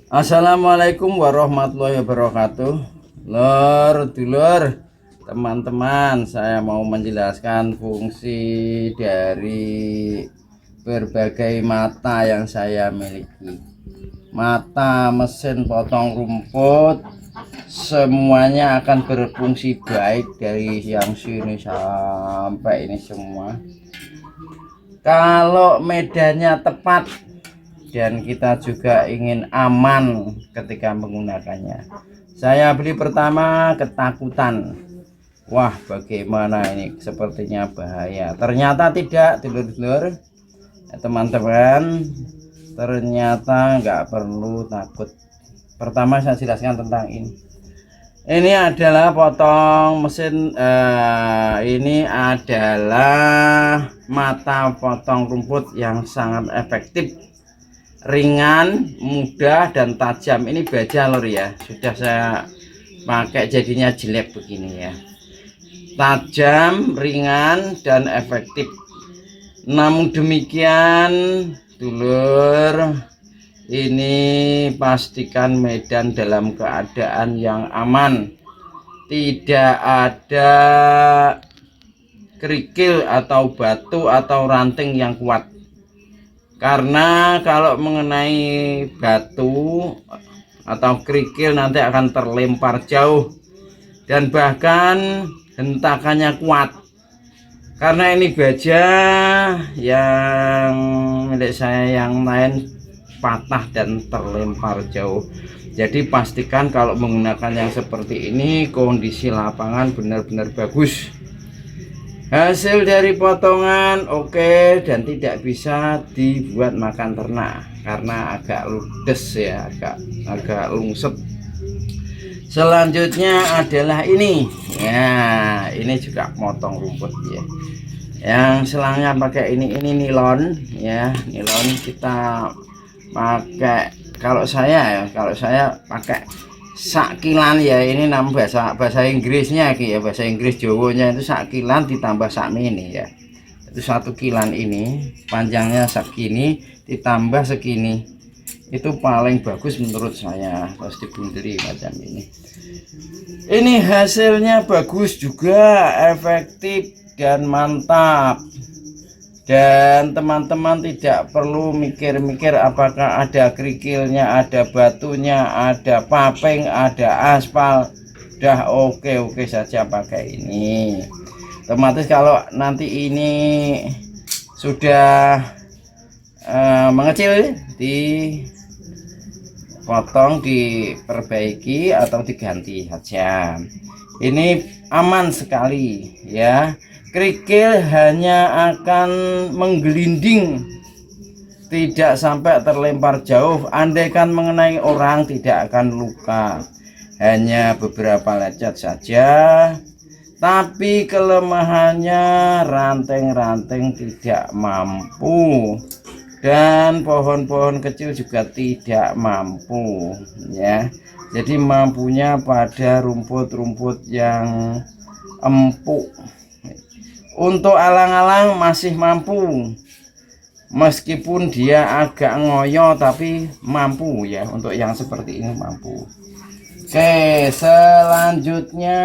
Assalamualaikum warahmatullahi wabarakatuh. Dulur, teman-teman, saya mau menjelaskan fungsi dari berbagai mata yang saya miliki. Mata mesin potong rumput semuanya akan berfungsi baik dari yang sini sampai ini semua. Kalau medannya tepat dan kita juga ingin aman ketika menggunakannya. Saya beli pertama ketakutan. Wah, bagaimana ini, sepertinya bahaya. Ternyata tidak, dulur-dulur, teman-teman. Ternyata nggak perlu takut. Pertama saya jelaskan tentang ini. Ini adalah potong mesin. Ini adalah mata potong rumput yang sangat efektif, ringan, mudah, dan tajam. Ini baja lor ya, sudah saya pakai jadinya jelek begini ya. Tajam, ringan, dan efektif. Namun demikian dulur, ini pastikan medan dalam keadaan yang aman, tidak ada kerikil atau batu atau ranting yang kuat. Karena kalau mengenai batu atau kerikil nanti akan terlempar jauh dan bahkan hentakannya kuat. Karena ini baja yang milik saya yang lain patah dan terlempar jauh. Jadi pastikan kalau menggunakan yang seperti ini kondisi lapangan benar-benar bagus. Hasil dari potongan oke, dan tidak bisa dibuat makan ternak karena agak ludes ya, agak lungset. Selanjutnya adalah ini ya, ini juga potong rumput ya. Yang selangnya pakai ini nilon ya, nilon. Kita pakai, kalau saya pakai sakilan ya, ini nama bahasa Inggrisnya ya, bahasa Inggris Jawanya itu sakilan ditambah sakmini ya. Itu 1 kilan ini panjangnya segini ditambah segini, itu paling bagus menurut saya. Terus dibunderi macam ini. Ini hasilnya bagus juga, efektif dan mantap. Dan teman-teman tidak perlu mikir-mikir apakah ada kerikilnya, ada batunya, ada paping, ada aspal. Udah oke saja pakai ini. Otomatis kalau nanti ini sudah mengecil, dipotong, diperbaiki atau diganti saja. Ini aman sekali ya. Kerikil hanya akan menggelinding, tidak sampai terlempar jauh. Andaikan mengenai orang tidak akan luka, hanya beberapa lecet saja. Tapi kelemahannya ranting-ranting tidak mampu, dan pohon-pohon kecil juga tidak mampu ya. Jadi mampunya pada rumput-rumput yang empuk. Untuk alang-alang masih mampu, meskipun dia agak ngoyo tapi mampu ya, untuk yang seperti ini mampu. Oke, selanjutnya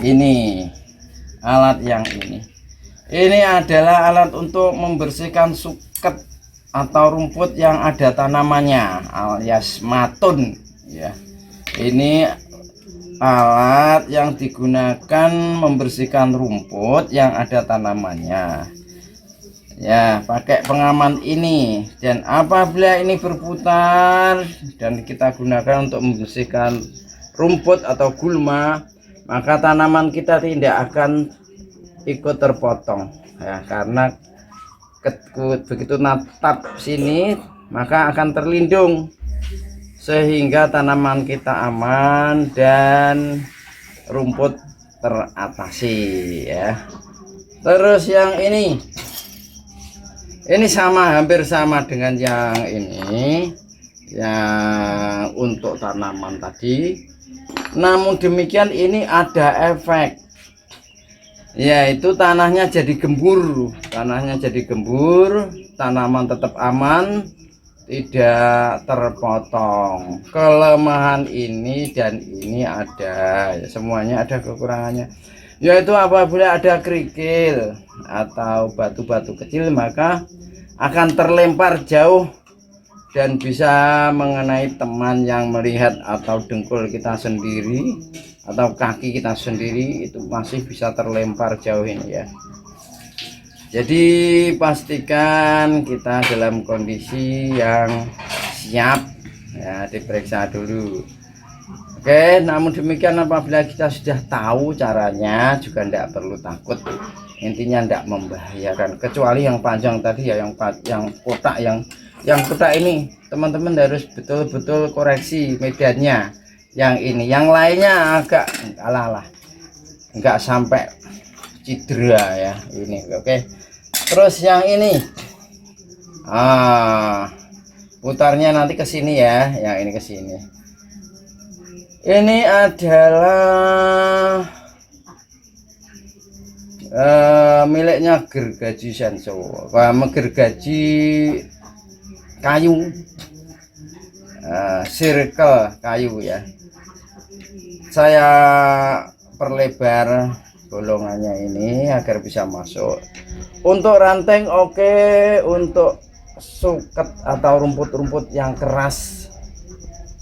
ini alat yang ini adalah alat untuk membersihkan suket atau rumput yang ada tanamannya, alias matun ya. Ini alat yang digunakan membersihkan rumput yang ada tanamannya ya, pakai pengaman ini. Dan apabila ini berputar dan kita gunakan untuk membersihkan rumput atau gulma, maka tanaman kita tidak akan ikut terpotong ya, karena begitu natap sini maka akan terlindung, sehingga tanaman kita aman dan rumput teratasi ya. Terus yang ini sama, hampir sama dengan yang ini, yang untuk tanaman tadi. Namun demikian ini ada efek, yaitu tanahnya jadi gembur, tanaman tetap aman, tidak terpotong. Kelemahan ini dan ini ada, semuanya ada kekurangannya, yaitu apabila ada kerikil atau batu-batu kecil maka akan terlempar jauh dan bisa mengenai teman yang melihat, atau dengkul kita sendiri atau kaki kita sendiri itu masih bisa terlempar jauh ini ya. Jadi pastikan kita dalam kondisi yang siap ya, diperiksa dulu. Oke, namun demikian apabila kita sudah tahu caranya juga tidak perlu takut. Intinya tidak membahayakan, kecuali yang panjang tadi ya, yang kotak ini teman-teman harus betul-betul koreksi medannya. Yang ini, yang lainnya agak alah enggak sampai cedera ya ini. Oke, terus yang ini putarnya nanti ke sini ya, yang ini ke sini. Ini adalah miliknya gergaji Senso, gergaji kayu, circle kayu ya. Saya perlebar bolongannya ini agar bisa masuk. Untuk ranting oke, untuk suket atau rumput-rumput yang keras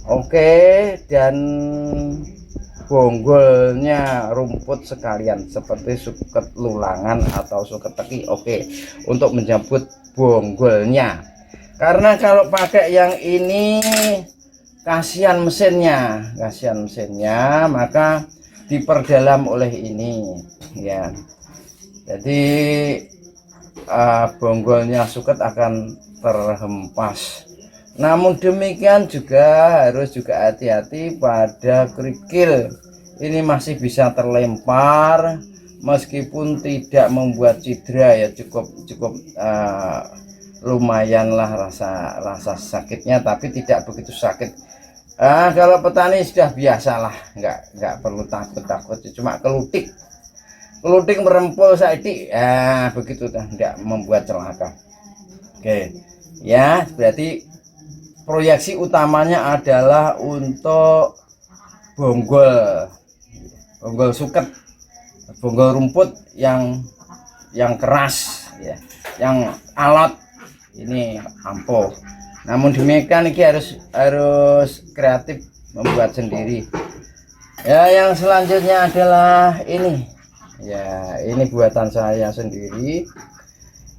oke, dan bonggolnya rumput sekalian seperti suket lulangan atau suket teki oke, untuk menjemput bonggolnya. Karena kalau pakai yang ini kasihan mesinnya, maka diperdalam oleh ini ya. Jadi bonggolnya suket akan terhempas. Namun demikian juga harus hati-hati pada kerikil. Ini masih bisa terlempar meskipun tidak membuat cedera ya, cukup lumayanlah rasa sakitnya, tapi tidak begitu sakit. Kalau petani sudah biasalah, nggak perlu takut, cuma kelutik merempul saiki begitu, tidak membuat celaka. Oke ya, berarti proyeksi utamanya adalah untuk bonggol suket, bonggol rumput yang keras ya, yang alot ini ampuh. Namun demikian ini harus kreatif membuat sendiri ya. Yang selanjutnya adalah ini ya, ini buatan saya sendiri.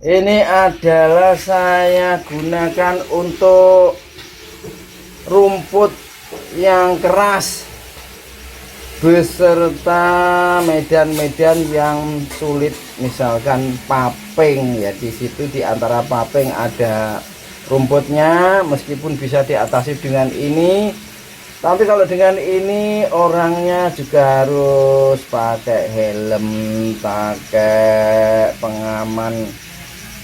Ini adalah saya gunakan untuk rumput yang keras beserta medan-medan yang sulit, misalkan paping ya. Di situ di antara paping ada rumputnya, meskipun bisa diatasi dengan ini, tapi kalau dengan ini orangnya juga harus pakai helm, pakai pengaman,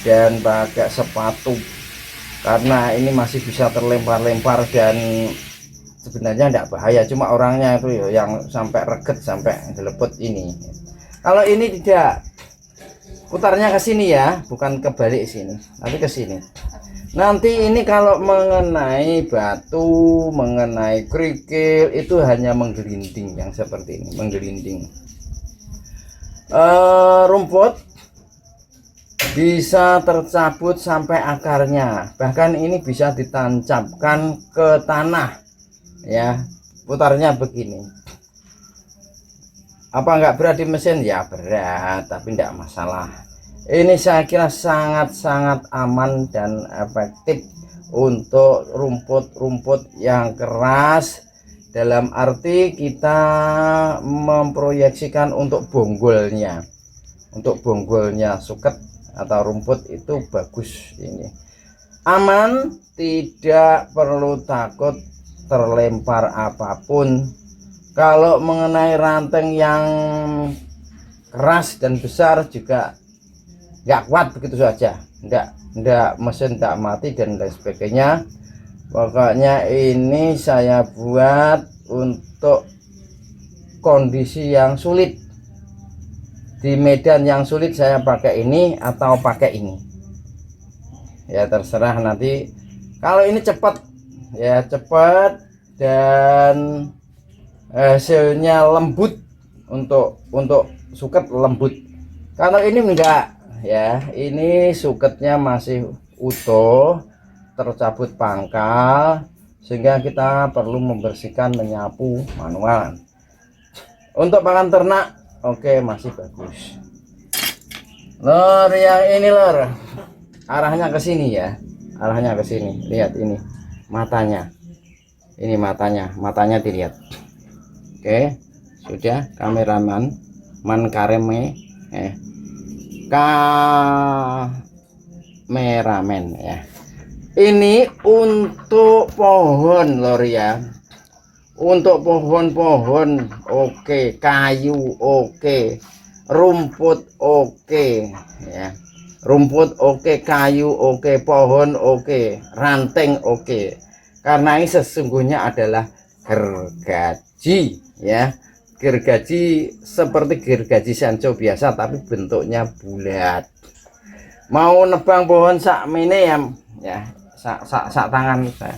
dan pakai sepatu, karena ini masih bisa terlempar-lempar dan sebenarnya tidak bahaya, cuma orangnya itu ya yang sampai reget, sampai geleput ini. Kalau ini tidak, putarnya ke sini ya, bukan kebalik sini, tapi ke sini. Nanti ini kalau mengenai batu, mengenai kerikil itu hanya menggelinding, yang seperti ini menggelinding. Rumput bisa tercabut sampai akarnya, bahkan ini bisa ditancapkan ke tanah ya. Putarnya begini, apa enggak berat di mesin? Ya berat, tapi tidak masalah. Ini saya kira sangat-sangat aman dan efektif untuk rumput-rumput yang keras, dalam arti kita memproyeksikan untuk bonggolnya suket atau rumput itu bagus. Ini aman, tidak perlu takut terlempar apapun. Kalau mengenai ranting yang keras dan besar juga nggak kuat begitu saja, nggak mesin tak mati dan lain sebagainya. Pokoknya ini saya buat untuk kondisi yang sulit, di medan yang sulit saya pakai ini atau pakai ini ya terserah nanti. Kalau ini cepat ya, cepat dan hasilnya lembut, untuk suket lembut. Kalau ini enggak ya, ini suketnya masih utuh, tercabut pangkal, sehingga kita perlu membersihkan, menyapu manual. Untuk pakan ternak oke, masih bagus. Lor, yang ini lor, arahnya ke sini ya, arahnya ke sini. Lihat ini matanya, ini matanya dilihat. Oke, sudah kameramen kareme kameramen ya. Ini untuk pohon lor ya, untuk pohon-pohon oke, kayu oke, rumput oke ya, rumput oke, kayu oke, pohon oke, ranting oke. Karena ini sesungguhnya adalah gergaji ya, gergaji seperti gergaji sanco biasa, tapi bentuknya bulat. Mau nebang pohon sak mene ya, sak tangan kita.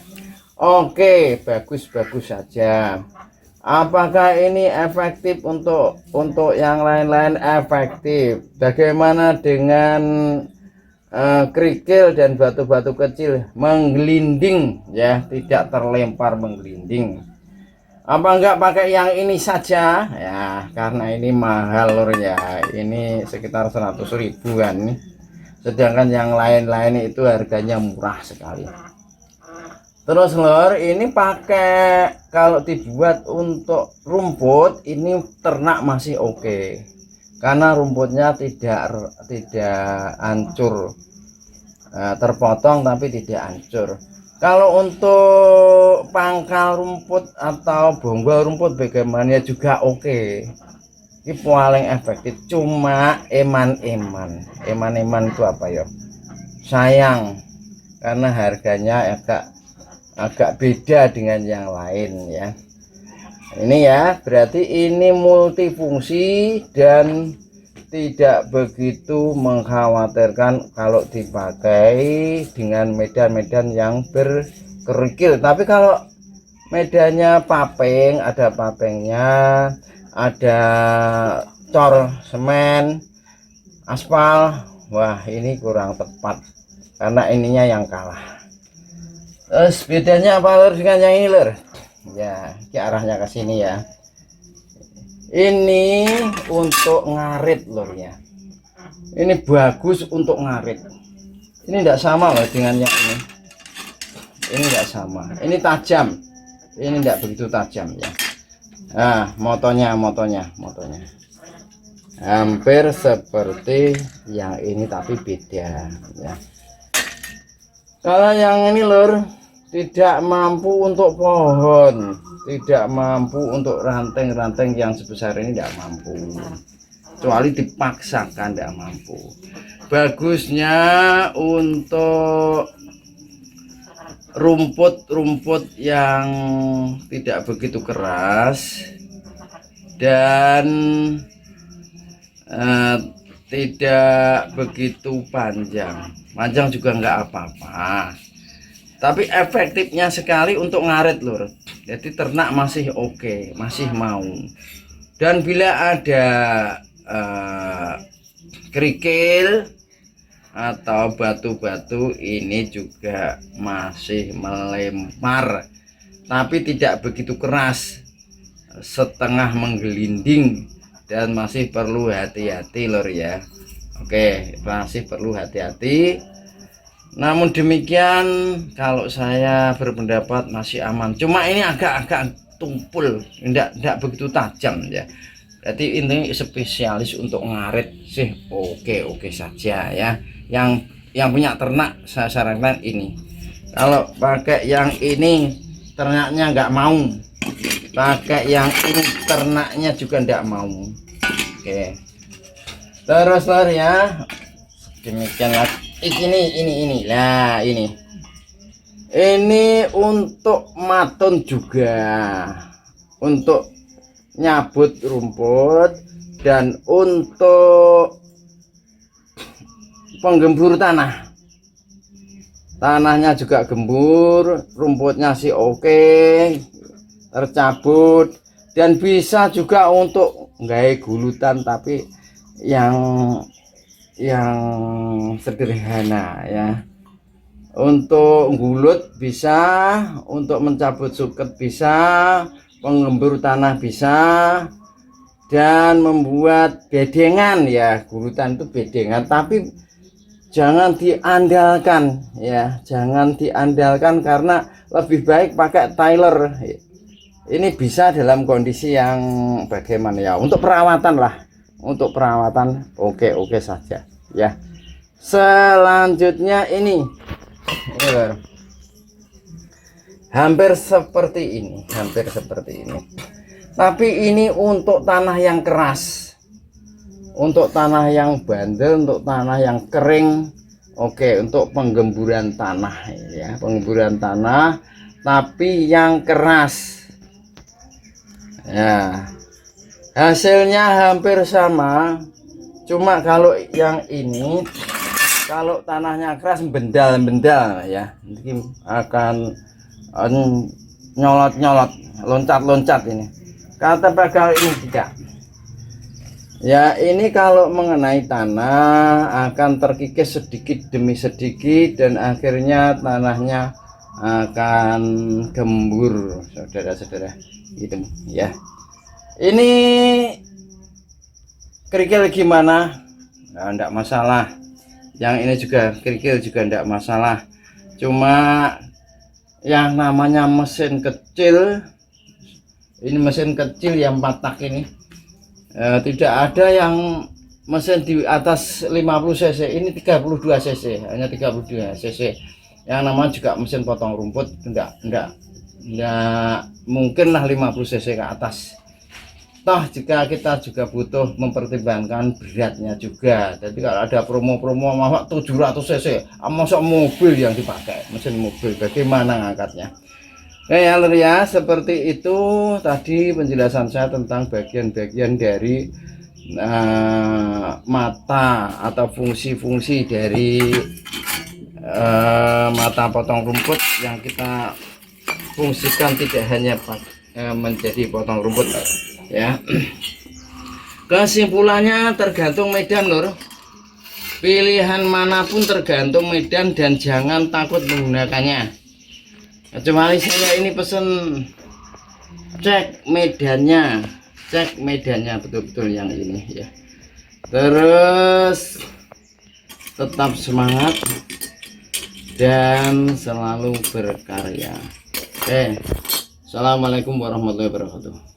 Oke, bagus saja. Apakah ini efektif untuk yang lain-lain? Efektif. Bagaimana dengan kerikil dan batu-batu kecil menggelinding ya, tidak terlempar menggelinding? Apa enggak pakai yang ini saja ya, karena ini mahal lor ya, ini sekitar 100.000 kan ini, sedangkan yang lain-lain itu harganya murah sekali. Terus lor, ini pakai, kalau dibuat untuk rumput ini ternak masih oke, karena rumputnya tidak hancur, terpotong tapi tidak hancur. Kalau untuk pangkal rumput atau bonggol rumput bagaimana juga oke, ini paling efektif. Cuma eman itu apa ya, sayang karena harganya agak beda dengan yang lain ya. Ini ya, berarti ini multifungsi dan tidak begitu mengkhawatirkan kalau dipakai dengan medan-medan yang berkerikil. Tapi kalau medannya paping, ada papingnya, ada cor semen, aspal, wah ini kurang tepat karena ininya yang kalah. Terus bedanya apa lur dengan yang ini lur? Ya, ini arahnya ke sini ya. Ini untuk ngarit lur ya. Ini bagus untuk ngarit. Ini tidak sama loh dengan yang ini. Ini tidak sama. Ini tajam. Ini tidak begitu tajam ya. Nah, motonya hampir seperti yang ini tapi beda ya. Kalau yang ini lur tidak mampu untuk pohon, tidak mampu untuk ranting-ranting yang sebesar ini, tidak mampu, kecuali dipaksakan, tidak mampu. Bagusnya untuk rumput-rumput yang tidak begitu keras dan tidak begitu panjang juga nggak apa-apa, tapi efektifnya sekali untuk ngarit lur. Jadi ternak masih oke, masih mau. Dan bila ada kerikil atau batu-batu, ini juga masih melempar, tapi tidak begitu keras, setengah menggelinding, dan masih perlu hati-hati lor ya. Oke, masih perlu hati-hati. Namun demikian, kalau saya berpendapat masih aman. Cuma ini agak tumpul, tidak begitu tajam ya. Jadi ini spesialis untuk ngarit sih, oke saja ya. Yang punya ternak saya sarankan ini. Kalau pakai yang ini ternaknya nggak mau, pakai yang ini ternaknya juga nggak mau. Oke, terus lor ya, demikian lagi. Ini lah, ini untuk maton juga, untuk nyabut rumput dan untuk penggembur tanah. tanahnya juga gembur, rumputnya sih oke, tercabut, dan bisa juga untuk nggak gulutan tapi yang sederhana ya. Untuk gulut bisa, untuk mencabut suket bisa, penggembur tanah bisa, dan membuat bedengan ya. Gulutan itu bedengan, tapi jangan diandalkan ya, jangan diandalkan karena lebih baik pakai Tyler. Ini bisa dalam kondisi yang bagaimana ya, untuk perawatan lah, untuk perawatan oke saja ya. Selanjutnya ini hampir seperti ini, tapi ini untuk tanah yang keras, untuk tanah yang bandel, untuk tanah yang kering. Oke, untuk penggemburan tanah ya, penggemburan tanah tapi yang keras ya. Hasilnya hampir sama, cuma kalau yang ini, kalau tanahnya keras bendal-bendal ya, ini akan nyolot-nyolot, loncat-loncat ini. Kata bakal ini tidak. Ya, ini kalau mengenai tanah akan terkikis sedikit demi sedikit dan akhirnya tanahnya akan gembur, saudara-saudara. Gitu ya. Ini kerikil gimana? Nah, enggak masalah. Yang ini juga kerikil juga enggak masalah. Cuma yang namanya mesin kecil, ini mesin kecil yang 4 tak ini, tidak ada yang mesin di atas 50 cc. Ini 32 cc, hanya 32 cc. Yang namanya juga mesin potong rumput, enggak mungkin lah 50 cc ke atas. Toh jika kita juga butuh mempertimbangkan beratnya juga. Jadi kalau ada promo-promo mah 700 cc, masuk mobil yang dipakai, mesin mobil, bagaimana ngangkatnya? Oke ya, seperti itu tadi penjelasan saya tentang bagian-bagian dari mata atau fungsi-fungsi dari mata potong rumput yang kita fungsikan, tidak hanya menjadi potong rumput ya. Kesimpulannya tergantung medan lur, pilihan manapun tergantung medan dan jangan takut menggunakannya. Kecuali saya ini pesen cek medannya betul-betul yang ini ya. Terus tetap semangat dan selalu berkarya. Oke, assalamualaikum warahmatullahi wabarakatuh.